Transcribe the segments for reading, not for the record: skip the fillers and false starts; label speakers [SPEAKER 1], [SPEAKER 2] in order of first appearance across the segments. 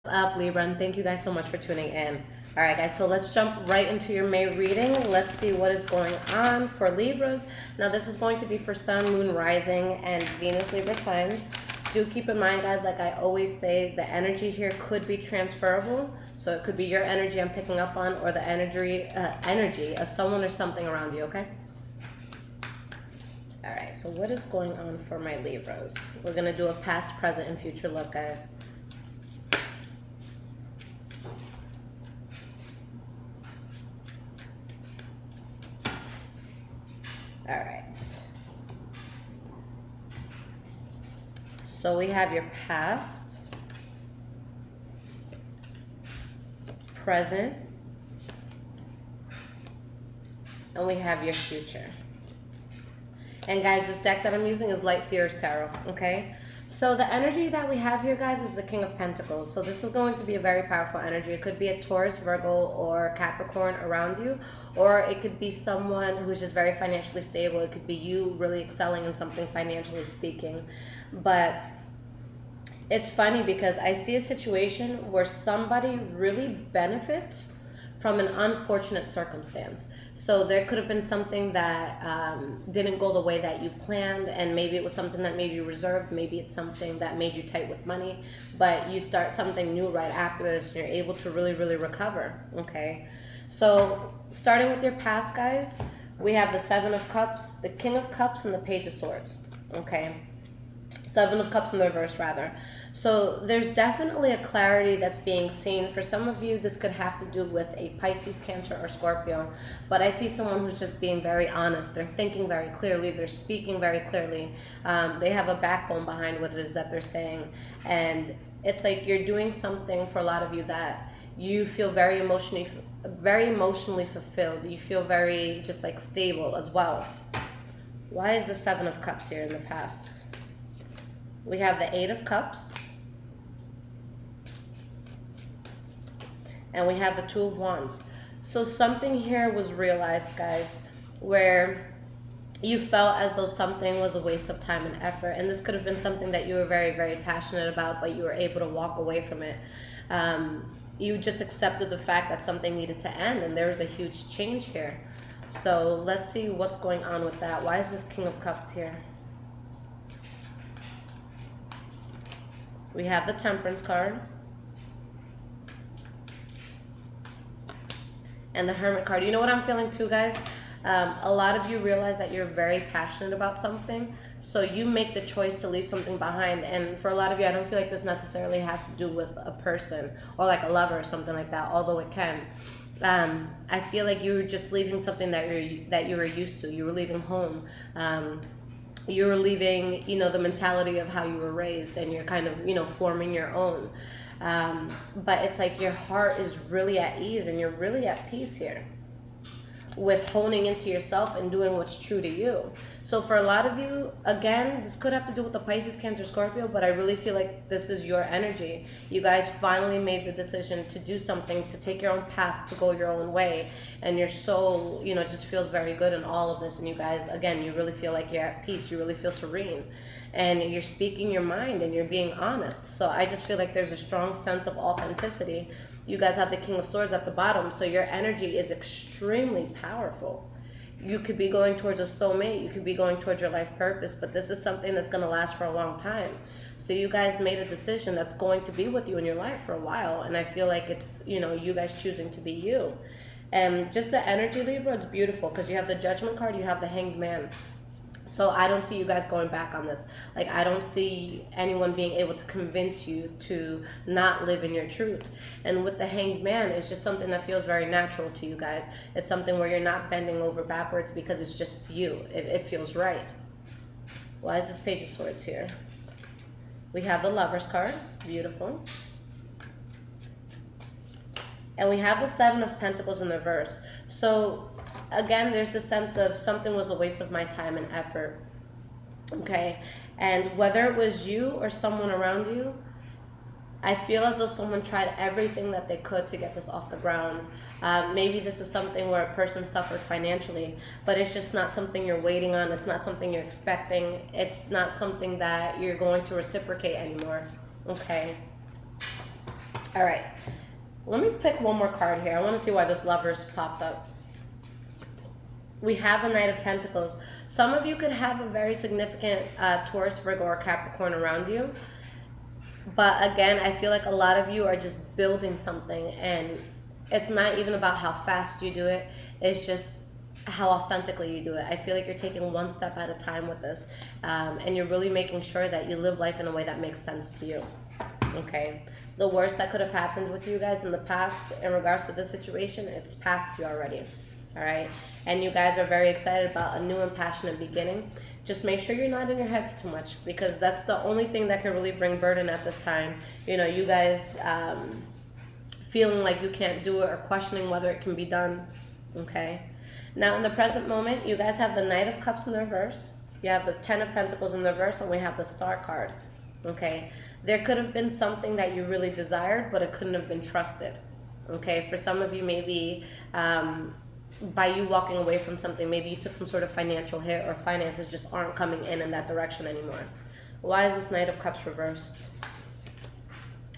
[SPEAKER 1] Up, Libra, and thank you guys so much for tuning in. All right, guys, so let's jump right into your May reading. Let's see what is going on for Libras. Now, this is going to be for Sun, Moon, Rising, and Venus Libra signs. Do keep in mind, guys, like I always say, the energy here could be transferable. So it could be your energy I'm picking up on, or the energy of someone or something around you, okay? All right, so what is going on for my Libras? We're going to do a past, present, and future look, guys. All right. So we have your past, present, and we have your future. And guys, this deck that I'm using is Light Seer's Tarot, okay? So the energy that we have here, guys, is the King of Pentacles. So this is going to be a very powerful energy. It could be a Taurus, Virgo, or Capricorn around you, or it could be someone who's just very financially stable. It could be you really excelling in something financially speaking. But it's funny because I see a situation where somebody really benefits from an unfortunate circumstance. So there could have been something that didn't go the way that you planned, and maybe it was something that made you reserved, maybe it's something that made you tight with money, but you start something new right after this and you're able to really, really recover, okay? So starting with your past, guys, we have the Seven of Cups, the King of Cups, and the Page of Swords, okay? Seven of Cups in the reverse, rather. So there's definitely a clarity that's being seen. For some of you, this could have to do with a Pisces, Cancer, or Scorpio. But I see someone who's just being very honest. They're thinking very clearly. They're speaking very clearly. They have a backbone behind what it is that they're saying. And it's like you're doing something for a lot of you that you feel very emotionally fulfilled. You feel very just like stable as well. Why is the Seven of Cups here in the past? We have the Eight of Cups. And we have the Two of Wands. So something here was realized, guys, where you felt as though something was a waste of time and effort. And this could have been something that you were very, very passionate about, but you were able to walk away from it. You just accepted the fact that something needed to end, and there was a huge change here. So let's see what's going on with that. Why is this King of Cups here? We have the Temperance card. And the Hermit card. You know what I'm feeling too, guys? A lot of you realize that you're very passionate about something. So you make the choice to leave something behind. And for a lot of you, I don't feel like this necessarily has to do with a person or like a lover or something like that, although it can. I feel like you're just leaving something that you were used to. You were leaving home. You were leaving, the mentality of how you were raised, and you're kind of, forming your own. But it's like your heart is really at ease and you're really at peace here with honing into yourself and doing what's true to you. So for a lot of you, again, this could have to do with the Pisces, Cancer, Scorpio, but I really feel like this is your energy. You guys finally made the decision to do something, to take your own path, to go your own way, and your soul, just feels very good in all of this. And you guys, again, you really feel like you're at peace. You really feel serene, and you're speaking your mind and you're being honest. So I just feel like there's a strong sense of authenticity. You guys have the King of Swords at the bottom, so your energy is extremely powerful. You could be going towards a soulmate, you could be going towards your life purpose, but this is something that's going to last for a long time. So you guys made a decision that's going to be with you in your life for a while, and I feel like it's, you guys choosing to be you. And just the energy, Libra, it's beautiful because you have the Judgment card, you have the Hanged Man. So I don't see you guys going back on this. Like, I don't see anyone being able to convince you to not live in your truth. And with the Hanged Man, it's just something that feels very natural to you guys. It's something where you're not bending over backwards because it's just you. It feels right. Why is this Page of Swords here? We have the Lovers card. Beautiful. And we have the Seven of Pentacles in the reverse. So again, there's a sense of something was a waste of my time and effort. Okay. And whether it was you or someone around you, I feel as though someone tried everything that they could to get this off the ground. Maybe this is something where a person suffered financially, but it's just not something you're waiting on. It's not something you're expecting. It's not something that you're going to reciprocate anymore. Okay. All right. Let me pick one more card here. I want to see why this Lover's popped up. We have a Knight of Pentacles. Some of you could have a very significant Taurus, Virgo, or Capricorn around you. But again, I feel like a lot of you are just building something, and it's not even about how fast you do it. It's just how authentically you do it. I feel like you're taking one step at a time with this, and you're really making sure that you live life in a way that makes sense to you. Okay? The worst that could have happened with you guys in the past in regards to this situation, it's past you already. All right? And you guys are very excited about a new and passionate beginning. Just make sure you're not in your heads too much, because that's the only thing that can really bring burden at this time. You know, you guys feeling like you can't do it or questioning whether it can be done. Okay? Now, in the present moment, you guys have the Knight of Cups in the reverse. You have the Ten of Pentacles in the reverse, and we have the Star card. Okay? There could have been something that you really desired, but it couldn't have been trusted. Okay? For some of you, maybe by you walking away from something, maybe you took some sort of financial hit, or finances just aren't coming in that direction anymore. Why is this Knight of Cups reversed?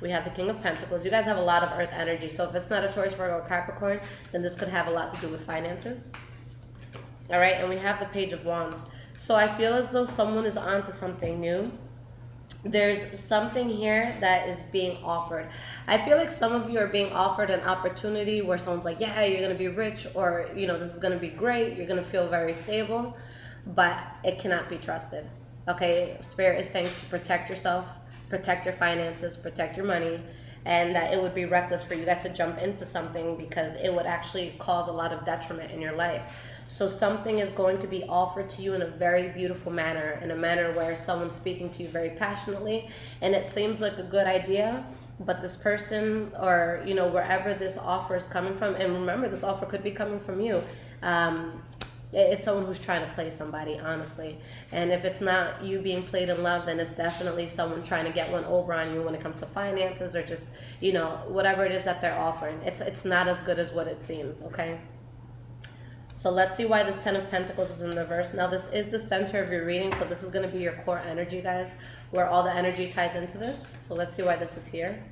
[SPEAKER 1] We have the King of Pentacles. You guys have a lot of earth energy, so if it's not a Taurus, Virgo, or Capricorn, then this could have a lot to do with finances. All right, and we have the Page of Wands. So I feel as though someone is onto something new. There's something here that is being offered. I feel like some of you are being offered an opportunity where someone's like, yeah, you're going to be rich, or, you know, this is going to be great. You're going to feel very stable, but it cannot be trusted. Okay? Spirit is saying to protect yourself, protect your finances, protect your money, and that it would be reckless for you guys to jump into something because it would actually cause a lot of detriment in your life. So something is going to be offered to you in a very beautiful manner, in a manner where someone's speaking to you very passionately, and it seems like a good idea, but this person, or, you know, wherever this offer is coming from, and remember, this offer could be coming from you, it's someone who's trying to play somebody, honestly. And if it's not you being played in love, then it's definitely someone trying to get one over on you when it comes to finances, or just, you know, whatever it is that they're offering. It's not as good as what it seems, okay? So let's see why this Ten of Pentacles is in the reverse. Now, this is the center of your reading, so this is going to be your core energy, guys, where all the energy ties into this. So let's see why this is here.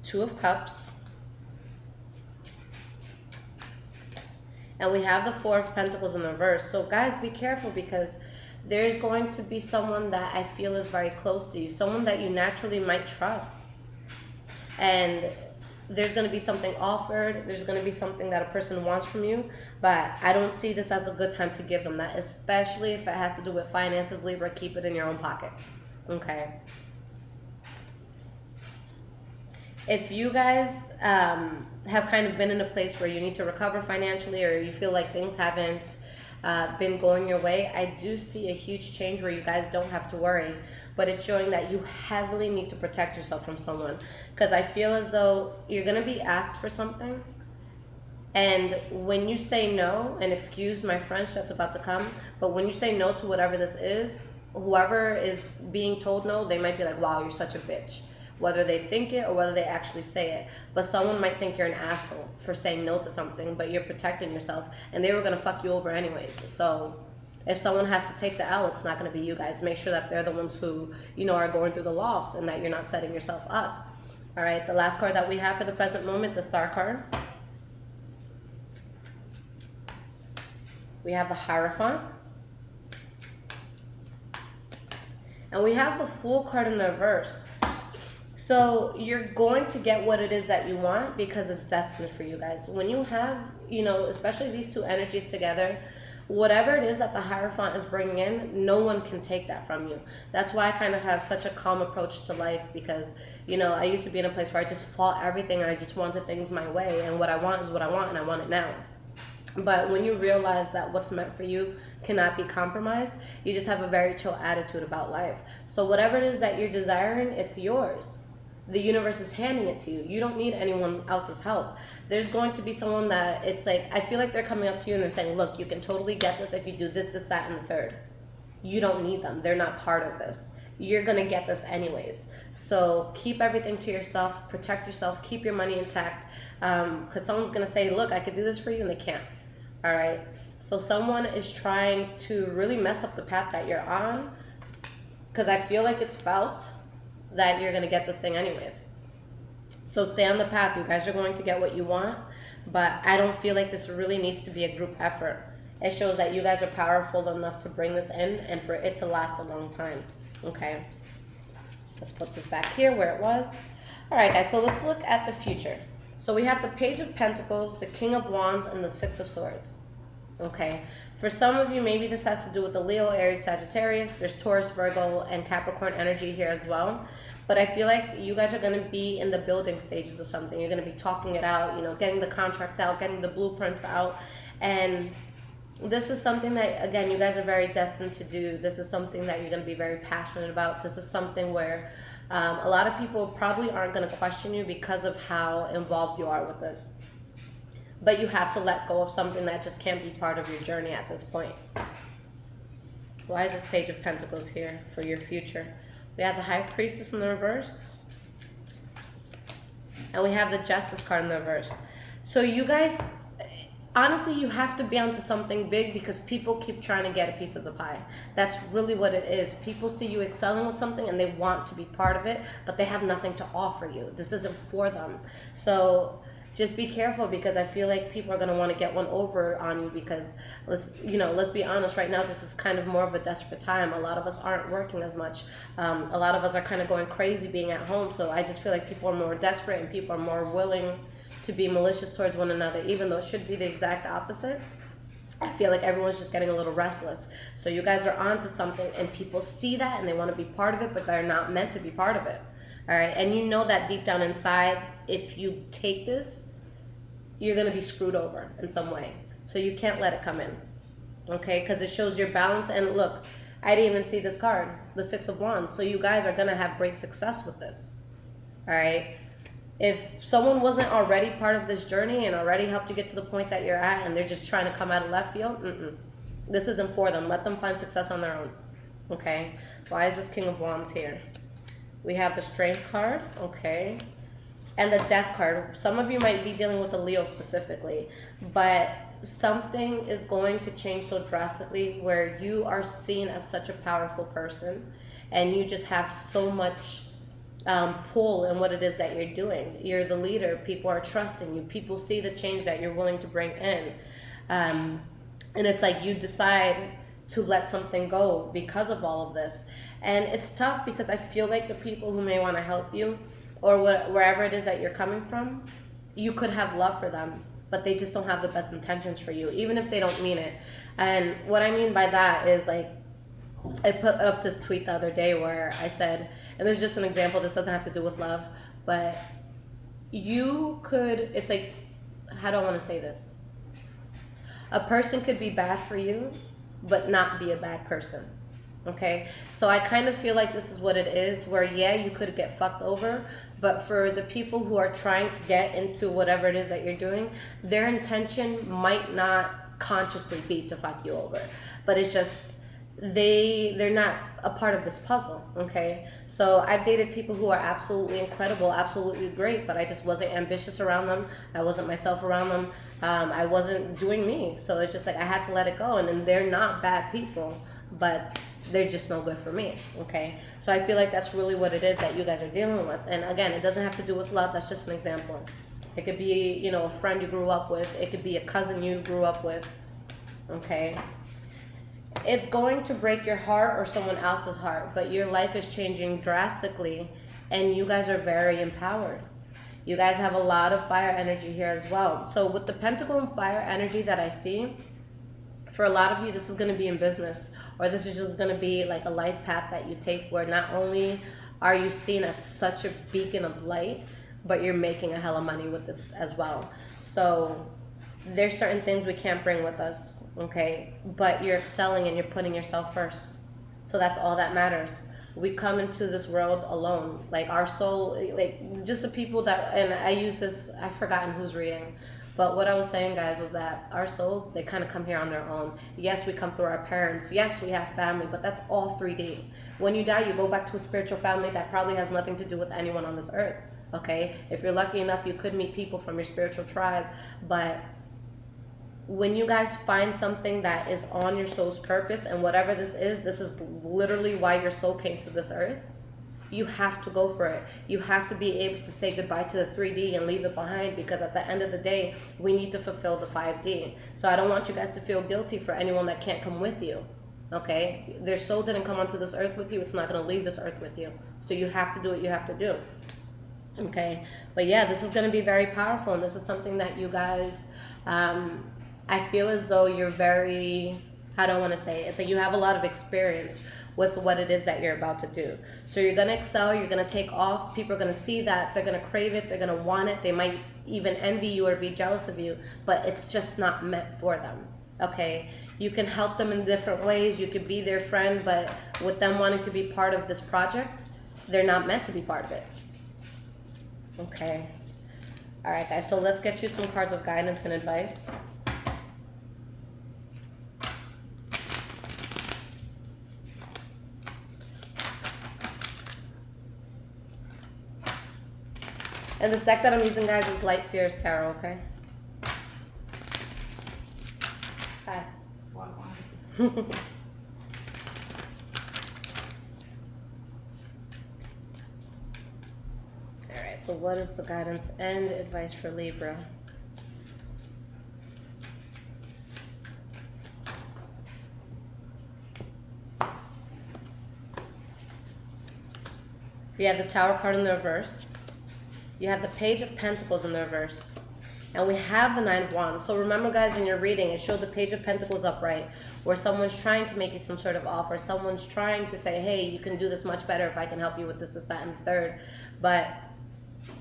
[SPEAKER 1] Two of Cups. And we have the Four of Pentacles in the reverse. So, guys, be careful, because there's going to be someone that I feel is very close to you, someone that you naturally might trust. And there's going to be something offered. There's going to be something that a person wants from you, but I don't see this as a good time to give them that, especially if it has to do with finances. Libra, keep it in your own pocket, okay? If you guys have kind of been in a place where you need to recover financially, or you feel like things haven't been going your way, I do see a huge change where you guys don't have to worry, but it's showing that you heavily need to protect yourself from someone, because I feel as though you're going to be asked for something, and when you say no, and excuse my French that's about to come, but when you say no to whatever this is, whoever is being told no, they might be like, wow, you're such a bitch. Whether they think it or whether they actually say it. But someone might think you're an asshole for saying no to something, but you're protecting yourself, and they were going to fuck you over anyways. So if someone has to take the L, it's not going to be you guys. Make sure that they're the ones who, you know, are going through the loss, and that you're not setting yourself up. All right, the last card that we have for the present moment, the Star card. We have the Hierophant. And we have the Fool card in the reverse. So you're going to get what it is that you want, because it's destined for you guys. When you have, you know, especially these two energies together, whatever it is that the Hierophant is bringing in, no one can take that from you. That's why I kind of have such a calm approach to life, because, you know, I used to be in a place where I just fought everything, and I just wanted things my way, and what I want is what I want, and I want it now. But when you realize that what's meant for you cannot be compromised, you just have a very chill attitude about life. So whatever it is that you're desiring, it's yours. The universe is handing it to you. You don't need anyone else's help. There's going to be someone that it's like, I feel like they're coming up to you and they're saying, look, you can totally get this if you do this, this, that, and the third. You don't need them. They're not part of this. You're going to get this anyways. So keep everything to yourself. Protect yourself. Keep your money intact. Because someone's going to say, look, I could do this for you, and they can't. All right? So someone is trying to really mess up the path that you're on, because I feel like it's felt that you're going to get this thing anyways. So stay on the path. You guys are going to get what you want, but I don't feel like this really needs to be a group effort. It shows that you guys are powerful enough to bring this in and for it to last a long time. Okay. Let's put this back here where it was. All right, guys, so let's look at the future. So we have the Page of Pentacles, the King of Wands, and the Six of Swords. Okay. For some of you, maybe this has to do with the Leo, Aries, Sagittarius. There's Taurus, Virgo, and Capricorn energy here as well. But I feel like you guys are going to be in the building stages of something. You're going to be talking it out, you know, getting the contract out, getting the blueprints out. And this is something that, again, you guys are very destined to do. This is something that you're going to be very passionate about. This is something where a lot of people probably aren't going to question you because of how involved you are with this. But you have to let go of something that just can't be part of your journey at this point. Why is this Page of Pentacles here for your future? We have the High Priestess in the reverse. And we have the Justice card in the reverse. So you guys, honestly, you have to be onto something big because people keep trying to get a piece of the pie. That's really what it is. People see you excelling with something and they want to be part of it, but they have nothing to offer you. This isn't for them. So just be careful, because I feel like people are going to want to get one over on you because, let's be honest, right now this is kind of more of a desperate time. A lot of us aren't working as much. A lot of us are kind of going crazy being at home. So I just feel like people are more desperate and people are more willing to be malicious towards one another, even though it should be the exact opposite. I feel like everyone's just getting a little restless. So you guys are onto something and people see that and they want to be part of it, but they're not meant to be part of it. All right. And you know that deep down inside, if you take this, you're going to be screwed over in some way. So you can't let it come in. Okay. Because it shows your balance. And look, I didn't even see this card, the Six of Wands. So you guys are going to have great success with this. All right. If someone wasn't already part of this journey and already helped you get to the point that you're at and they're just trying to come out of left field, this isn't for them. Let them find success on their own. Okay. Why is this King of Wands here? We have the Strength card, okay, and the Death card. Some of you might be dealing with a Leo specifically, but something is going to change so drastically where you are seen as such a powerful person and you just have so much pull in what it is that you're doing. You're the leader. People are trusting you. People see the change that you're willing to bring in. And it's like you decide to let something go because of all of this. And it's tough because I feel like the people who may want to help you or wherever it is that you're coming from, you could have love for them, but they just don't have the best intentions for you, even if they don't mean it. And what I mean by that is, like, I put up this tweet the other day where I said, and this is just an example, this doesn't have to do with love, but you could, it's like, how do I want to say this? A person could be bad for you, but not be a bad person. Okay, so I kind of feel like this is what it is, where yeah, you could get fucked over, but for the people who are trying to get into whatever it is that you're doing, their intention might not consciously be to fuck you over, but it's just they're not a part of this puzzle. Okay, so I've dated people who are absolutely incredible, absolutely great, but I just wasn't ambitious around them. I wasn't myself around them. I wasn't doing me, so it's just like I had to let it go. And they're not bad people, but they're just no good for me. Okay, so I feel like that's really what it is that you guys are dealing with. And again, it doesn't have to do with love. That's just an example. It could be, you know, a friend you grew up with. It could be a cousin you grew up with. Okay, it's going to break your heart or someone else's heart, but your life is changing drastically and you guys are very empowered. You guys have a lot of fire energy here as well. So with the Pentacle and fire energy that I see, for a lot of you, this is going to be in business, or this is just going to be like a life path that you take where not only are you seen as such a beacon of light, but you're making a hell of money with this as well. So there's certain things we can't bring with us, okay? But you're excelling and you're putting yourself first. So that's all that matters. We come into this world alone. Like our soul, like just the people that, and I use this, I've forgotten who's reading, but what I was saying, guys, was that our souls, they kind of come here on their own. Yes, we come through our parents. Yes, we have family, but that's all 3D. When you die, you go back to a spiritual family that probably has nothing to do with anyone on this earth, okay? If you're lucky enough, you could meet people from your spiritual tribe, but when you guys find something that is on your soul's purpose, and whatever this is literally why your soul came to this earth, you have to go for it. You have to be able to say goodbye to the 3D and leave it behind, because at the end of the day, we need to fulfill the 5D. So I don't want you guys to feel guilty for anyone that can't come with you. Okay? Their soul didn't come onto this earth with you. It's not going to leave this earth with you. So you have to do what you have to do. Okay? But yeah, this is going to be very powerful, and this is something that you guys, I feel as though you're very, how do I want to say it? It's like you have a lot of experience with what it is that you're about to do. So you're going to excel, you're going to take off. People are going to see that, they're going to crave it, they're going to want it. They might even envy you or be jealous of you, but it's just not meant for them. Okay? You can help them in different ways. You could be their friend, but with them wanting to be part of this project, they're not meant to be part of it. Okay. All right, guys. So let's get you some cards of guidance and advice. And this deck that I'm using, guys, is Light Seers Tarot, okay? Hi. Alright, so what is the guidance and advice for Libra? We have the Tower card in the reverse. You have the Page of Pentacles in the reverse. And we have the Nine of Wands. So remember, guys, in your reading, it showed the Page of Pentacles upright, where someone's trying to make you some sort of offer. Someone's trying to say, hey, you can do this much better if I can help you with this, that, and the third. But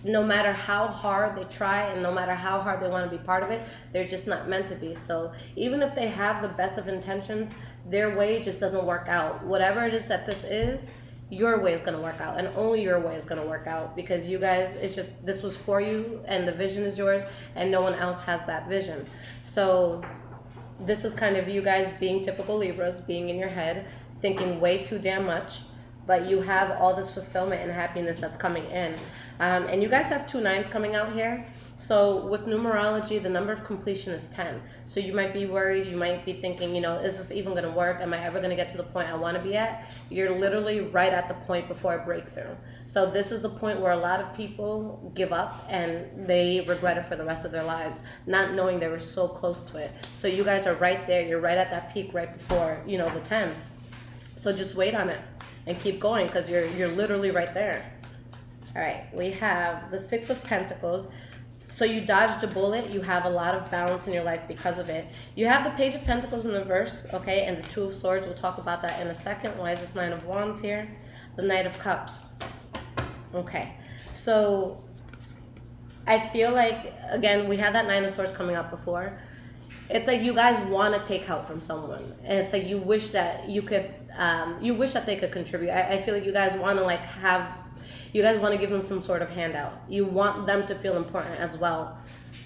[SPEAKER 1] no matter how hard they try and no matter how hard they want to be part of it, they're just not meant to be. So even if they have the best of intentions, their way just doesn't work out. Whatever it is that this is, your way is going to work out, and only your way is going to work out, because you guys, it's just, this was for you and the vision is yours, and no one else has that vision. So this is kind of you guys being typical Libras, being in your head, thinking way too damn much, but you have all this fulfillment and happiness that's coming in. And you guys have 2 9s coming out here. So with numerology, the number of completion is 10. So you might be worried, you might be thinking, you know, is this even going to work? Am I ever going to get to the point I want to be at? You're literally right at the point before a breakthrough. So this is the point where a lot of people give up and they regret it for the rest of their lives, not knowing they were so close to it. So you guys are right there. You're right at that peak right before, you know, the 10. So just wait on it and keep going, because you're literally right there. All right, we have the 6 of Pentacles. So you dodged a bullet. You have a lot of balance in your life because of it. You have the Page of Pentacles in the reverse, okay, and the 2 of Swords. We'll talk about that in a second. Why is this 9 of Wands here? The Knight of Cups. Okay, so I feel like, again, we had that 9 of Swords coming up before. It's like you guys want to take help from someone, and it's like you wish that you could, you wish that they could contribute. I feel like you guys want to like have, you guys want to give them some sort of handout. You want them to feel important as well.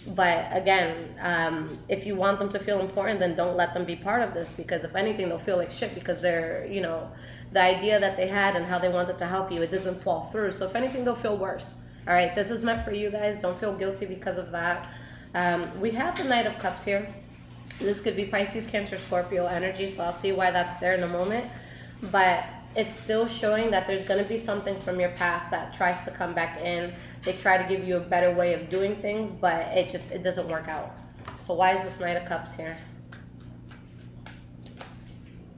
[SPEAKER 1] But again, if you want them to feel important, then don't let them be part of this, because if anything, they'll feel like shit, because they're, you know, the idea that they had and how they wanted to help you, it doesn't fall through. So if anything, they'll feel worse. All right, this is meant for you guys. Don't feel guilty because of that. We have the Knight of Cups here. This could be Pisces, Cancer, Scorpio energy, so I'll see why that's there in a moment. But it's still showing that there's going to be something from your past that tries to come back in. They try to give you a better way of doing things, but it doesn't work out. So why is this Knight of Cups here?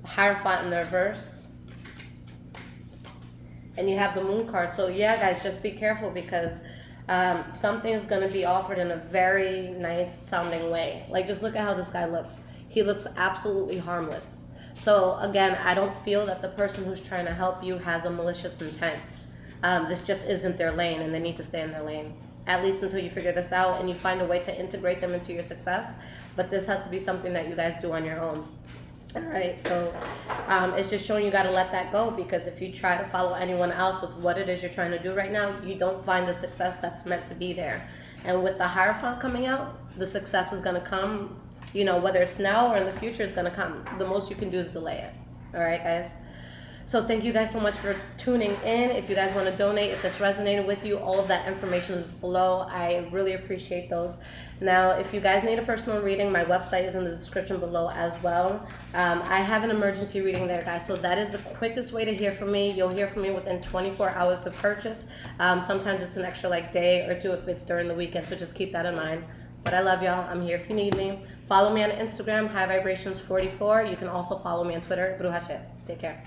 [SPEAKER 1] Hierophant in the reverse. And you have the Moon card. So yeah, guys, just be careful, because something is going to be offered in a very nice sounding way. Like, just look at how this guy looks. He looks absolutely harmless. So again, I don't feel that the person who's trying to help you has a malicious intent. This just isn't their lane, and they need to stay in their lane, at least until you figure this out and you find a way to integrate them into your success. But this has to be something that you guys do on your own. All right, so it's just showing you got to let that go, because if you try to follow anyone else with what it is you're trying to do right now, you don't find the success that's meant to be there. And with the Hierophant coming out, the success is going to come, you know, whether it's now or in the future, it's going to come. The most you can do is delay it. All right, guys? So thank you guys so much for tuning in. If you guys want to donate, if this resonated with you, all of that information is below. I really appreciate those. Now, if you guys need a personal reading, my website is in the description below as well. I have an emergency reading there, guys. So that is the quickest way to hear from me. You'll hear from me within 24 hours to purchase. Sometimes it's an extra day or two if it's during the weekend. So just keep that in mind. But I love y'all. I'm here if you need me. Follow me on Instagram, High Vibrations 44. You can also follow me on Twitter, Bruja Shit. Take care.